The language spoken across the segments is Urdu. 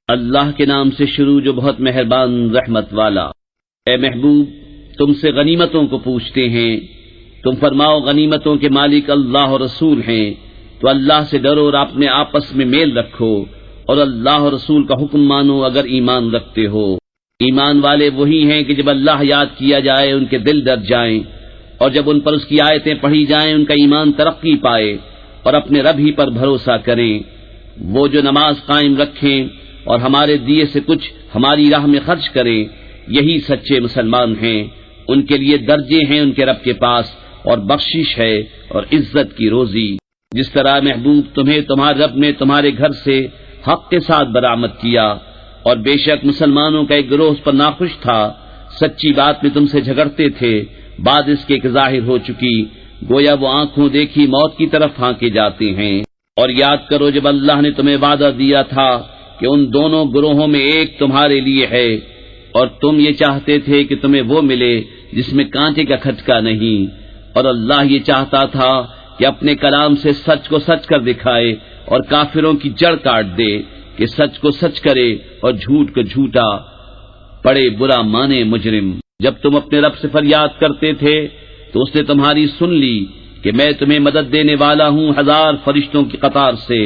اللہ کے نام سے شروع جو بہت مہربان رحمت والا۔ اے محبوب، تم سے غنیمتوں کو پوچھتے ہیں، تم فرماؤ غنیمتوں کے مالک اللہ اور رسول ہیں، تو اللہ سے ڈرو اور اپنے آپس میں میل رکھو، اور اللہ اور رسول کا حکم مانو اگر ایمان رکھتے ہو۔ ایمان والے وہی ہیں کہ جب اللہ یاد کیا جائے ان کے دل ڈر جائیں، اور جب ان پر اس کی آیتیں پڑھی جائیں ان کا ایمان ترقی پائے، اور اپنے رب ہی پر بھروسہ کریں۔ وہ جو نماز قائم رکھیں اور ہمارے دیے سے کچھ ہماری راہ میں خرچ کریں، یہی سچے مسلمان ہیں۔ ان کے لیے درجے ہیں ان کے رب کے پاس، اور بخشش ہے اور عزت کی روزی۔ جس طرح محبوب تمہیں تمہارے رب نے تمہارے گھر سے حق کے ساتھ برآمد کیا، اور بے شک مسلمانوں کا ایک گروہ اس پر ناخوش تھا، سچی بات میں تم سے جھگڑتے تھے، بعد اس کے کہ ظاہر ہو چکی، گویا وہ آنکھوں دیکھی موت کی طرف ہانکے جاتے ہیں۔ اور یاد کرو جب اللہ نے تمہیں وعدہ دیا تھا کہ ان دونوں گروہوں میں ایک تمہارے لیے ہے، اور تم یہ چاہتے تھے کہ تمہیں وہ ملے جس میں کانٹے کا کھٹکا نہیں، اور اللہ یہ چاہتا تھا کہ اپنے کلام سے سچ کو سچ کر دکھائے اور کافروں کی جڑ کاٹ دے، کہ سچ کو سچ کرے اور جھوٹ کو جھوٹا پڑے برا مانے مجرم۔ جب تم اپنے رب سے فریاد کرتے تھے تو اس نے تمہاری سن لی کہ میں تمہیں مدد دینے والا ہوں 1000 فرشتوں کی قطار سے،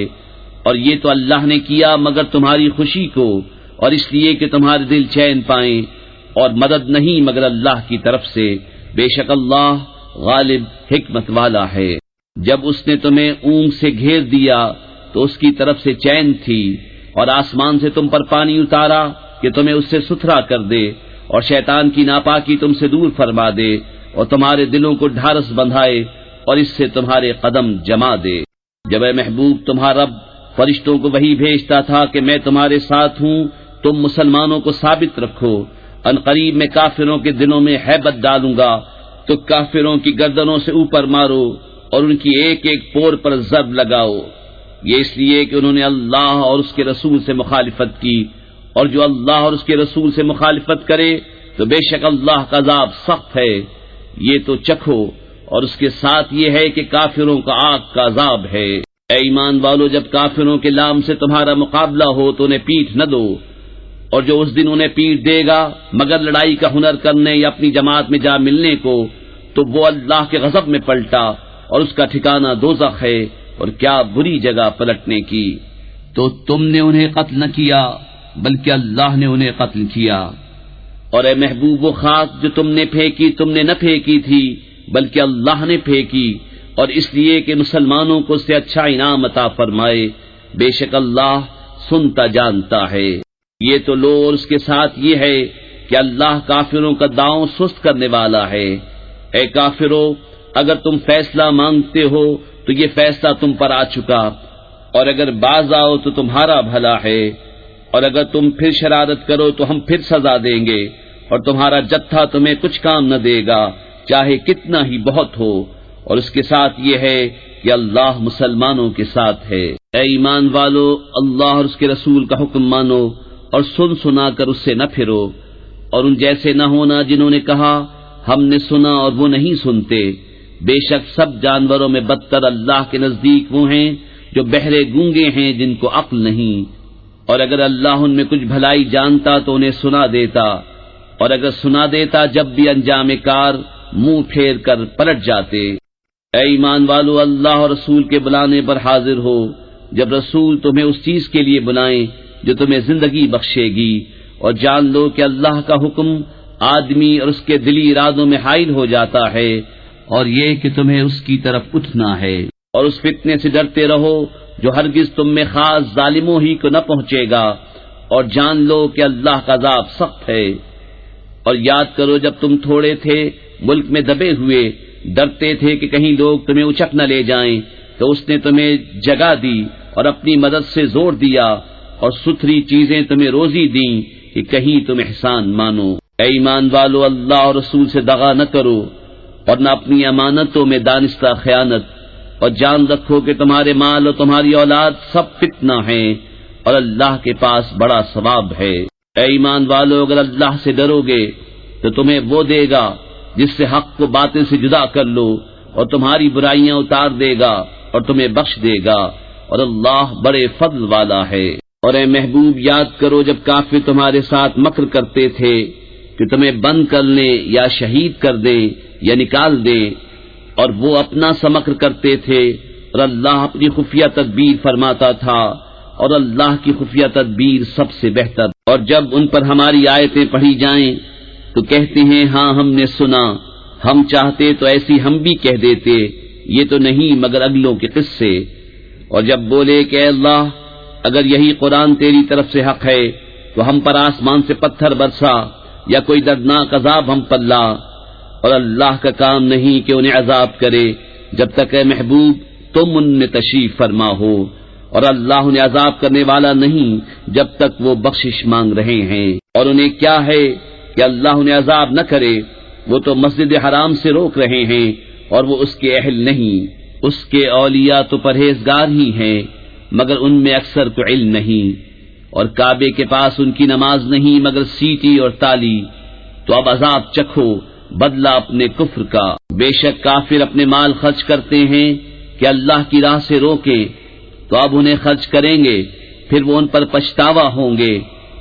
اور یہ تو اللہ نے کیا مگر تمہاری خوشی کو، اور اس لیے کہ تمہارے دل چین پائیں، اور مدد نہیں مگر اللہ کی طرف سے، بے شک اللہ غالب حکمت والا ہے۔ جب اس نے تمہیں اونگ سے گھیر دیا تو اس کی طرف سے چین تھی، اور آسمان سے تم پر پانی اتارا کہ تمہیں اس سے ستھرا کر دے، اور شیطان کی ناپاکی تم سے دور فرما دے، اور تمہارے دلوں کو ڈھارس بندھائے، اور اس سے تمہارے قدم جما دے۔ جب اے محبوب تمہارا رب فرشتوں کو وحی بھیجتا تھا کہ میں تمہارے ساتھ ہوں، تم مسلمانوں کو ثابت رکھو، ان قریب میں کافروں کے دلوں میں ہیبت ڈالوں گا، تو کافروں کی گردنوں سے اوپر مارو اور ان کی ایک ایک پور پر ضرب لگاؤ۔ یہ اس لیے کہ انہوں نے اللہ اور اس کے رسول سے مخالفت کی، اور جو اللہ اور اس کے رسول سے مخالفت کرے تو بے شک اللہ کا عذاب سخت ہے۔ یہ تو چکھو، اور اس کے ساتھ یہ ہے کہ کافروں کا آگ کا عذاب ہے۔ اے ایمان والو، جب کافروں کے لام سے تمہارا مقابلہ ہو تو انہیں پیٹھ نہ دو، اور جو اس دن انہیں پیٹھ دے گا مگر لڑائی کا ہنر کرنے یا اپنی جماعت میں جا ملنے کو، تو وہ اللہ کے غضب میں پلٹا، اور اس کا ٹھکانہ دوزخ ہے، اور کیا بری جگہ پلٹنے کی۔ تو تم نے انہیں قتل نہ کیا بلکہ اللہ نے انہیں قتل کیا۔ اور اے محبوب وہ خاک جو تم نے پھینکی تم نے نہ پھینکی تھی بلکہ اللہ نے پھینکی، اور اس لیے کہ مسلمانوں کو اس سے اچھا انعام عطا فرمائے، بے شک اللہ سنتا جانتا ہے۔ یہ تو لو، اور اس کے ساتھ یہ ہے کہ اللہ کافروں کا داؤں سست کرنے والا ہے۔ اے کافرو، اگر تم فیصلہ مانگتے ہو تو یہ فیصلہ تم پر آ چکا، اور اگر باز آؤ تو تمہارا بھلا ہے، اور اگر تم پھر شرارت کرو تو ہم پھر سزا دیں گے، اور تمہارا جتھا تمہیں کچھ کام نہ دے گا، چاہے کتنا ہی بہت ہو۔ اور اس کے ساتھ یہ ہے کہ اللہ مسلمانوں کے ساتھ ہے۔ اے ایمان والو، اللہ اور اس کے رسول کا حکم مانو، اور سن سنا کر اس سے نہ پھرو، اور ان جیسے نہ ہونا جنہوں نے کہا ہم نے سنا اور وہ نہیں سنتے۔ بے شک سب جانوروں میں بدتر اللہ کے نزدیک وہ ہیں جو بہرے گونگے ہیں جن کو عقل نہیں، اور اگر اللہ ان میں کچھ بھلائی جانتا تو انہیں سنا دیتا، اور اگر سنا دیتا جب بھی انجام کار منہ پھیر کر پلٹ جاتے۔ اے ایمان والو، اللہ اور رسول کے بلانے پر حاضر ہو جب رسول تمہیں اس چیز کے لیے بلائیں جو تمہیں زندگی بخشے گی، اور جان لو کہ اللہ کا حکم آدمی اور اس کے دلی ارادوں میں حائل ہو جاتا ہے، اور یہ کہ تمہیں اس کی طرف اٹھنا ہے۔ اور اس فتنے سے ڈرتے رہو جو ہرگز تم میں خاص ظالموں ہی کو نہ پہنچے گا، اور جان لو کہ اللہ کا عذاب سخت ہے۔ اور یاد کرو جب تم تھوڑے تھے، ملک میں دبے ہوئے، ڈرتے تھے کہ کہیں لوگ تمہیں اچک نہ لے جائیں، تو اس نے تمہیں جگہ دی اور اپنی مدد سے زور دیا، اور ستھری چیزیں تمہیں روزی دیں کہ کہیں تم احسان مانو۔ اے ایمان والو، اللہ اور رسول سے دغا نہ کرو، اور نہ اپنی امانتوں میں دانستہ خیانت، اور جان رکھو کہ تمہارے مال اور تمہاری اولاد سب فتنہ ہیں، اور اللہ کے پاس بڑا ثواب ہے۔ اے ایمان والو، اگر اللہ سے ڈرو گے تو تمہیں وہ دے گا جس سے حق کو باطل سے جدا کر لو، اور تمہاری برائیاں اتار دے گا اور تمہیں بخش دے گا، اور اللہ بڑے فضل والا ہے۔ اور اے محبوب یاد کرو جب کافر تمہارے ساتھ مکر کرتے تھے کہ تمہیں بند کر لیں یا شہید کر دیں یا نکال دیں، اور وہ اپنا سا مکر کرتے تھے، اور اللہ اپنی خفیہ تدبیر فرماتا تھا، اور اللہ کی خفیہ تدبیر سب سے بہتر۔ اور جب ان پر ہماری آیتیں پڑھی جائیں تو کہتے ہیں ہاں ہم نے سنا، ہم چاہتے تو ایسی ہم بھی کہہ دیتے، یہ تو نہیں مگر اگلوں کے قصے۔ اور جب بولے کہ اے اللہ اگر یہی قرآن تیری طرف سے حق ہے تو ہم پر آسمان سے پتھر برسا یا کوئی دردناک عذاب ہم پر لا، اور اللہ کا کام نہیں کہ انہیں عذاب کرے جب تک اے محبوب تم ان میں تشریف فرما ہو، اور اللہ انہیں عذاب کرنے والا نہیں جب تک وہ بخشش مانگ رہے ہیں۔ اور انہیں کیا ہے کہ اللہ انہیں عذاب نہ کرے، وہ تو مسجد حرام سے روک رہے ہیں اور وہ اس کے اہل نہیں، اس کے اولیاء تو پرہیزگار ہی ہیں مگر ان میں اکثر کو علم نہیں، اور کعبے کے پاس ان کی نماز نہیں مگر سیٹی اور تالی، تو اب عذاب چکھو بدلہ اپنے کفر کا۔ بے شک کافر اپنے مال خرچ کرتے ہیں کہ اللہ کی راہ سے روکے، تو اب انہیں خرچ کریں گے، پھر وہ ان پر پچھتاوا ہوں گے،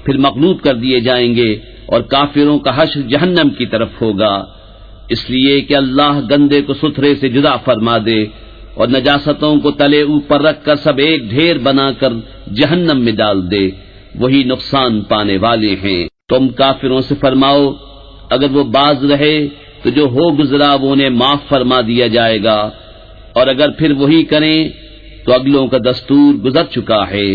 پھر مغلوب کر دیے جائیں گے، اور کافروں کا حشر جہنم کی طرف ہوگا، اس لیے کہ اللہ گندے کو ستھرے سے جدا فرما دے اور نجاستوں کو تلے اوپر رکھ کر سب ایک ڈھیر بنا کر جہنم میں ڈال دے، وہی نقصان پانے والے ہیں۔ تم کافروں سے فرماؤ اگر وہ باز رہے تو جو ہو گزرا وہ انہیں معاف فرما دیا جائے گا، اور اگر پھر وہی کریں تو اگلوں کا دستور گزر چکا ہے،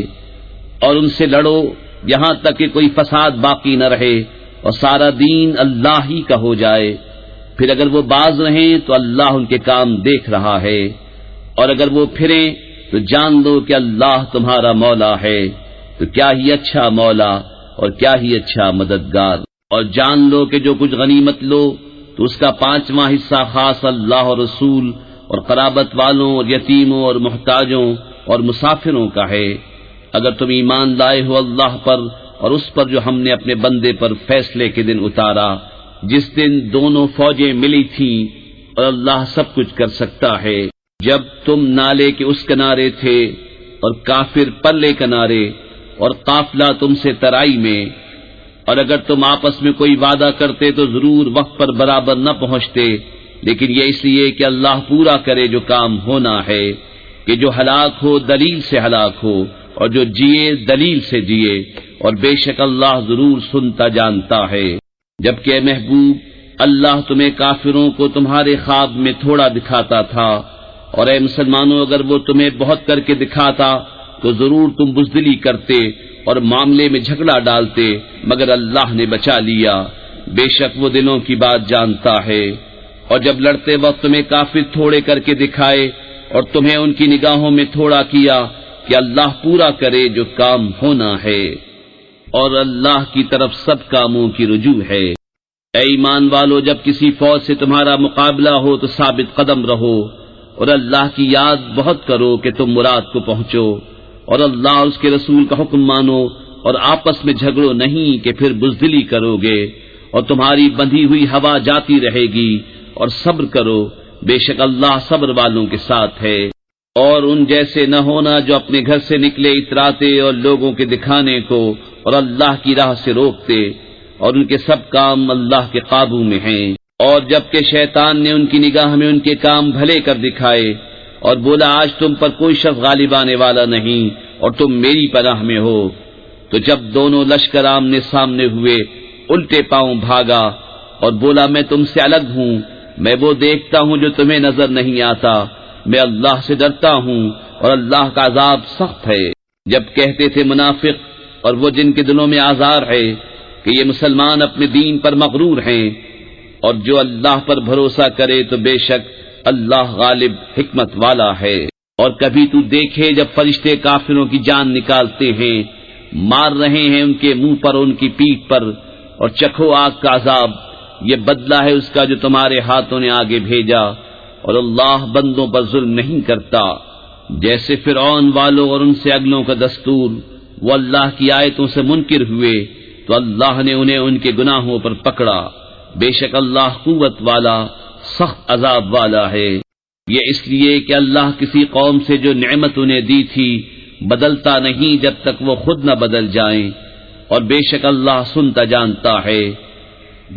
اور ان سے لڑو یہاں تک کہ کوئی فساد باقی نہ رہے اور سارا دین اللہ ہی کا ہو جائے، پھر اگر وہ باز رہیں تو اللہ ان کے کام دیکھ رہا ہے، اور اگر وہ پھریں تو جان لو کہ اللہ تمہارا مولا ہے، تو کیا ہی اچھا مولا اور کیا ہی اچھا مددگار۔ اور جان لو کہ جو کچھ غنیمت لو تو اس کا 5واں حصہ خاص اللہ اور رسول اور قرابت والوں اور یتیموں اور محتاجوں اور مسافروں کا ہے، اگر تم ایمان لائے ہو اللہ پر اور اس پر جو ہم نے اپنے بندے پر فیصلے کے دن اتارا، جس دن دونوں فوجیں ملی تھیں، اور اللہ سب کچھ کر سکتا ہے۔ جب تم نالے کے اس کنارے تھے اور کافر پرلے کنارے اور قافلہ تم سے ترائی میں، اور اگر تم آپس میں کوئی وعدہ کرتے تو ضرور وقت پر برابر نہ پہنچتے، لیکن یہ اس لیے کہ اللہ پورا کرے جو کام ہونا ہے، کہ جو ہلاک ہو دلیل سے ہلاک ہو اور جو جیے دلیل سے جیے، اور بے شک اللہ ضرور سنتا جانتا ہے۔ جبکہ اے محبوب اللہ تمہیں کافروں کو تمہارے خواب میں تھوڑا دکھاتا تھا، اور اے مسلمانوں اگر وہ تمہیں بہت کر کے دکھاتا تو ضرور تم بزدلی کرتے اور معاملے میں جھگڑا ڈالتے، مگر اللہ نے بچا لیا، بے شک وہ دلوں کی بات جانتا ہے۔ اور جب لڑتے وقت تمہیں کافر تھوڑے کر کے دکھائے اور تمہیں ان کی نگاہوں میں تھوڑا کیا، کہ اللہ پورا کرے جو کام ہونا ہے، اور اللہ کی طرف سب کاموں کی رجوع ہے۔ اے ایمان والو جب کسی فوج سے تمہارا مقابلہ ہو تو ثابت قدم رہو، اور اللہ کی یاد بہت کرو کہ تم مراد کو پہنچو، اور اللہ اور اس کے رسول کا حکم مانو، اور آپس میں جھگڑو نہیں کہ پھر بزدلی کرو گے، اور تمہاری بندھی ہوئی ہوا جاتی رہے گی، اور صبر کرو، بے شک اللہ صبر والوں کے ساتھ ہے۔ اور ان جیسے نہ ہونا جو اپنے گھر سے نکلے اتراتے اور لوگوں کے دکھانے کو اور اللہ کی راہ سے روکتے، اور ان کے سب کام اللہ کے قابو میں ہیں۔ اور جبکہ شیطان نے ان کی نگاہ میں ان کے کام بھلے کر دکھائے اور بولا آج تم پر کوئی شخص غالب آنے والا نہیں اور تم میری پناہ میں ہو، تو جب دونوں لشکر آمنے سامنے ہوئے الٹے پاؤں بھاگا اور بولا میں تم سے الگ ہوں، میں وہ دیکھتا ہوں جو تمہیں نظر نہیں آتا، میں اللہ سے ڈرتا ہوں اور اللہ کا عذاب سخت ہے۔ جب کہتے تھے منافق اور وہ جن کے دلوں میں آزار ہے کہ یہ مسلمان اپنے دین پر مغرور ہیں، اور جو اللہ پر بھروسہ کرے تو بے شک اللہ غالب حکمت والا ہے۔ اور کبھی تو دیکھے جب فرشتے کافروں کی جان نکالتے ہیں، مار رہے ہیں ان کے منہ پر اور ان کی پیٹھ پر، اور چکھو آگ کا عذاب، یہ بدلہ ہے اس کا جو تمہارے ہاتھوں نے آگے بھیجا، اور اللہ بندوں پر ظلم نہیں کرتا۔ جیسے فرعون والوں اور ان سے اگلوں کا دستور، وہ اللہ کی آیتوں سے منکر ہوئے تو اللہ نے انہیں ان کے گناہوں پر پکڑا، بے شک اللہ قوت والا سخت عذاب والا ہے۔ یہ اس لیے کہ اللہ کسی قوم سے جو نعمت انہیں دی تھی بدلتا نہیں جب تک وہ خود نہ بدل جائیں، اور بے شک اللہ سنتا جانتا ہے۔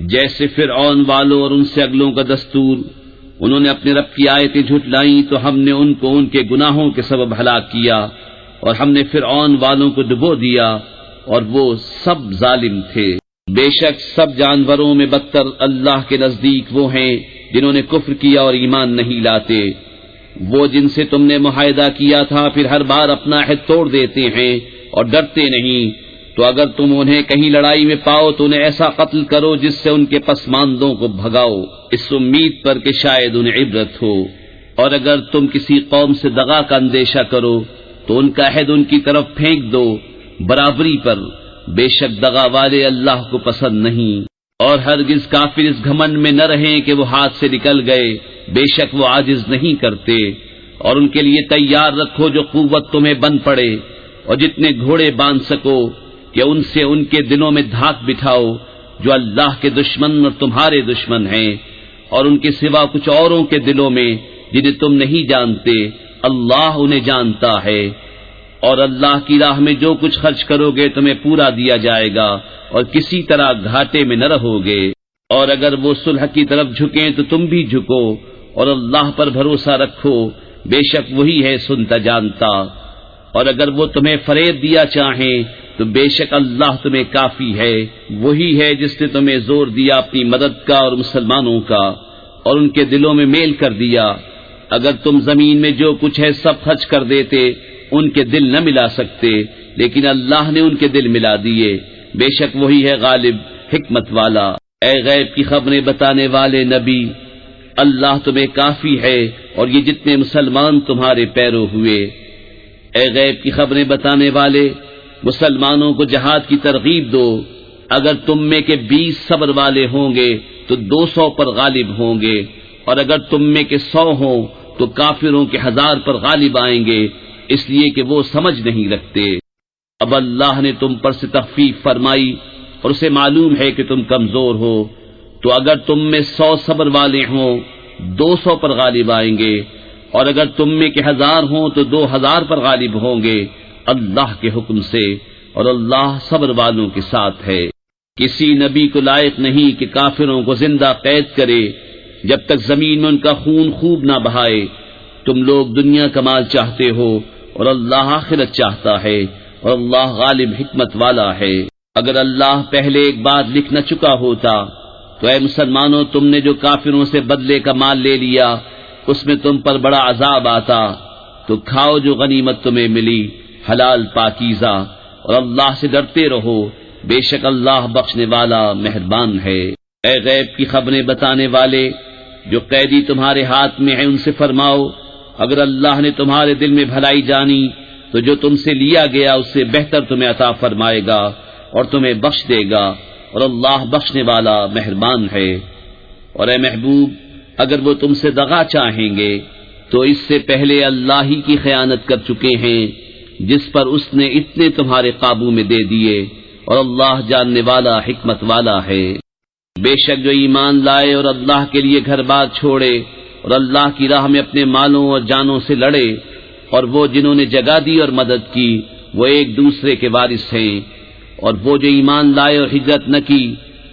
جیسے فرعون والوں اور ان سے اگلوں کا دستور، انہوں نے اپنے رب کی آیتیں جھٹلائیں تو ہم نے ان کو ان کے گناہوں کے سبب ہلاک کیا، اور ہم نے فرعون والوں کو ڈبو دیا، اور وہ سب ظالم تھے۔ بے شک سب جانوروں میں بدتر اللہ کے نزدیک وہ ہیں جنہوں نے کفر کیا اور ایمان نہیں لاتے، وہ جن سے تم نے معاہدہ کیا تھا پھر ہر بار اپنا عہد توڑ دیتے ہیں اور ڈرتے نہیں، تو اگر تم انہیں کہیں لڑائی میں پاؤ تو انہیں ایسا قتل کرو جس سے ان کے پسماندوں کو بھگاؤ، اس امید پر کہ شاید انہیں عبرت ہو۔ اور اگر تم کسی قوم سے دغا کا اندیشہ کرو تو ان کا عہد ان کی طرف پھینک دو برابری پر، بے شک دغا والے اللہ کو پسند نہیں۔ اور ہرگز کافر اس گھمنڈ میں نہ رہیں کہ وہ ہاتھ سے نکل گئے، بے شک وہ عاجز نہیں کرتے۔ اور ان کے لیے تیار رکھو جو قوت تمہیں بن پڑے، اور جتنے گھوڑے باندھ سکو کہ ان سے ان کے دلوں میں دھاک بٹھاؤ جو اللہ کے دشمن اور تمہارے دشمن ہیں، اور ان کے سوا کچھ اوروں کے دلوں میں جنہیں تم نہیں جانتے، اللہ انہیں جانتا ہے۔ اور اللہ کی راہ میں جو کچھ خرچ کرو گے تمہیں پورا دیا جائے گا، اور کسی طرح گھاٹے میں نہ رہو گے۔ اور اگر وہ صلح کی طرف جھکیں تو تم بھی جھکو، اور اللہ پر بھروسہ رکھو، بے شک وہی ہے سنتا جانتا۔ اور اگر وہ تمہیں فریب دیا چاہیں تو بے شک اللہ تمہیں کافی ہے، وہی ہے جس نے تمہیں زور دیا اپنی مدد کا اور مسلمانوں کا، اور ان کے دلوں میں میل کر دیا۔ اگر تم زمین میں جو کچھ ہے سب خرچ کر دیتے ان کے دل نہ ملا سکتے، لیکن اللہ نے ان کے دل ملا دیے، بے شک وہی ہے غالب حکمت والا۔ اے غیب کی خبریں بتانے والے نبی، اللہ تمہیں کافی ہے اور یہ جتنے مسلمان تمہارے پیرو ہوئے۔ اے غیب کی خبریں بتانے والے، مسلمانوں کو جہاد کی ترغیب دو، اگر تم میں کے 20 صبر والے ہوں گے تو 200 پر غالب ہوں گے، اور اگر تم میں کے 100 ہوں تو کافروں کے 1000 پر غالب آئیں گے، اس لیے کہ وہ سمجھ نہیں رکھتے۔ اب اللہ نے تم پر سے تخفیف فرمائی اور اسے معلوم ہے کہ تم کمزور ہو، تو اگر تم میں 100 صبر والے ہوں 200 پر غالب آئیں گے، اور اگر تم میں کے 1000 ہوں تو 2000 پر غالب ہوں گے اللہ کے حکم سے، اور اللہ صبر والوں کے ساتھ ہے۔ کسی نبی کو لائق نہیں کہ کافروں کو زندہ قید کرے جب تک زمین میں ان کا خون خوب نہ بہائے۔ تم لوگ دنیا کا مال چاہتے ہو اور اللہ آخرت چاہتا ہے، اور اللہ غالب حکمت والا ہے۔ اگر اللہ پہلے ایک بات لکھ نہ چکا ہوتا تو اے مسلمانوں تم نے جو کافروں سے بدلے کا مال لے لیا اس میں تم پر بڑا عذاب آتا، تو کھاؤ جو غنیمت تمہیں ملی حلال پاکیزہ، اور اللہ سے ڈرتے رہو، بے شک اللہ بخشنے والا مہربان ہے۔ اے غیب کی خبریں بتانے والے، جو قیدی تمہارے ہاتھ میں ہیں ان سے فرماؤ، اگر اللہ نے تمہارے دل میں بھلائی جانی تو جو تم سے لیا گیا اس سے بہتر تمہیں عطا فرمائے گا اور تمہیں بخش دے گا، اور اللہ بخشنے والا مہربان ہے۔ اور اے محبوب، اگر وہ تم سے دغا چاہیں گے تو اس سے پہلے اللہ ہی کی خیانت کر چکے ہیں جس پر اس نے اتنے تمہارے قابو میں دے دیے، اور اللہ جاننے والا حکمت والا ہے۔ بے شک جو ایمان لائے اور اللہ کے لیے گھر بار چھوڑے اور اللہ کی راہ میں اپنے مالوں اور جانوں سے لڑے، اور وہ جنہوں نے جگہ دی اور مدد کی وہ ایک دوسرے کے وارث ہیں، اور وہ جو ایمان لائے اور ہجرت نہ کی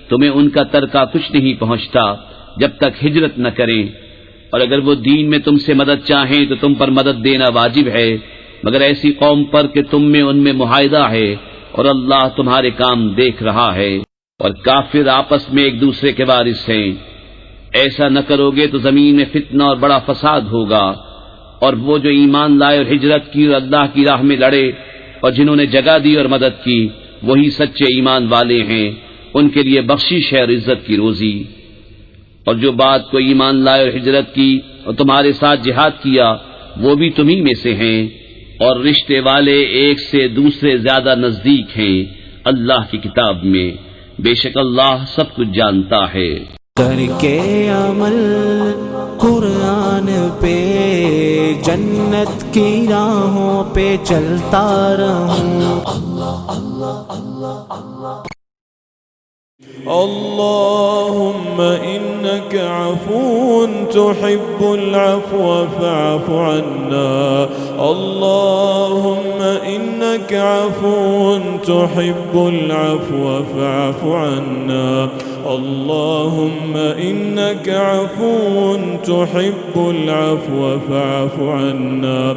تمہیں ان کا ترکہ کچھ نہیں پہنچتا جب تک ہجرت نہ کریں، اور اگر وہ دین میں تم سے مدد چاہیں تو تم پر مدد دینا واجب ہے، مگر ایسی قوم پر کہ تم میں ان میں معاہدہ ہے اور اللہ تمہارے کام دیکھ رہا ہے، اور کافر آپس میں ایک دوسرے کے وارث ہیں۔ ایسا نہ کرو گے تو زمین میں فتنہ اور بڑا فساد ہوگا۔ اور وہ جو ایمان لائے اور ہجرت کی اور اللہ کی راہ میں لڑے اور جنہوں نے جگہ دی اور مدد کی وہی سچے ایمان والے ہیں، ان کے لیے بخشش ہے اور عزت کی روزی۔ اور جو بات کو ایمان لائے اور ہجرت کی اور تمہارے ساتھ جہاد کیا وہ بھی تمہیں میں سے ہیں، اور رشتے والے ایک سے دوسرے زیادہ نزدیک ہیں اللہ کی کتاب میں، بے شک اللہ سب کچھ جانتا ہے۔ کر کے عمل قرآن پہ جنت کی راہوں پہ چلتا رہوں۔ اللهم إنك عفو تحب العفو فاعف عنا اللهم إنك عفو تحب العفو فاعف عنا. اللهم إنك عفو تحب العفو فاعف عنا.